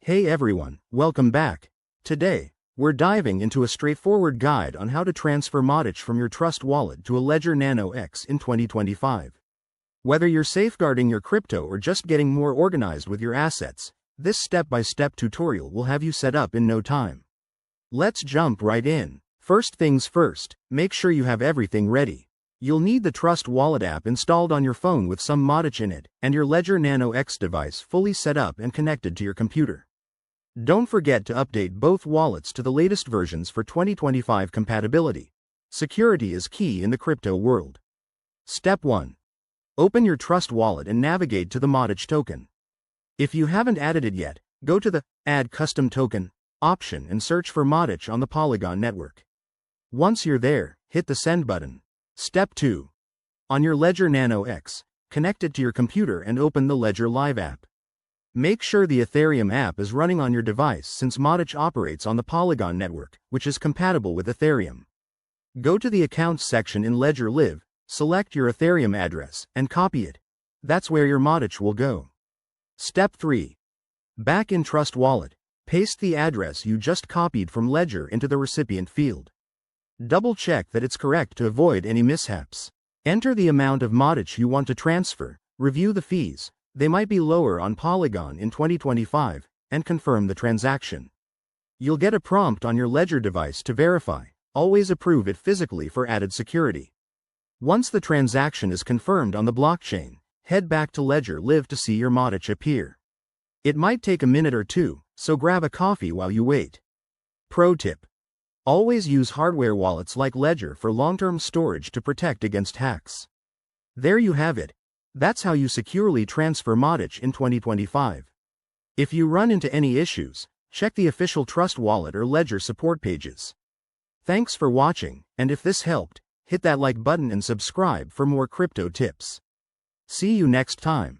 Hey everyone, welcome back. Today, we're diving into a straightforward guide on how to transfer Modic from your Trust wallet to a Ledger Nano X in 2025. Whether you're safeguarding your crypto or just getting more organized with your assets, this step-by-step tutorial will have you set up in no time. Let's jump right in. First things first, make sure you have everything ready. You'll need the Trust Wallet app installed on your phone with some Modic in it, and your Ledger Nano X device fully set up and connected to your computer. Don't forget to update both wallets to the latest versions for 2025 compatibility. Security is key in the crypto world. Step 1. Open your Trust wallet and navigate to the Modic token. If you haven't added it yet, go to the Add Custom Token option and search for Modic on the Polygon network. Once you're there, hit the Send button. Step 2. On your Ledger Nano X, connect it to your computer and open the Ledger Live app. Make sure the Ethereum app is running on your device since Modic operates on the Polygon network, which is compatible with Ethereum. Go to the Accounts section in Ledger Live, select your Ethereum address, and copy it. That's where your Modic will go. Step 3. Back in Trust Wallet, paste the address you just copied from Ledger into the recipient field. Double-check that it's correct to avoid any mishaps. Enter the amount of Modic you want to transfer, review the fees. They might be lower on Polygon in 2025, and confirm the transaction. You'll get a prompt on your Ledger device to verify. Always approve it physically for added security. Once the transaction is confirmed on the blockchain, head back to Ledger Live to see your Modic appear. It might take a minute or two, so grab a coffee while you wait. Pro tip: always use hardware wallets like Ledger for long-term storage to protect against hacks. There you have it. That's how you securely transfer Modic in 2025. If you run into any issues, check the official Trust Wallet or Ledger support pages. Thanks for watching, and if this helped, hit that like button and subscribe for more crypto tips. See you next time.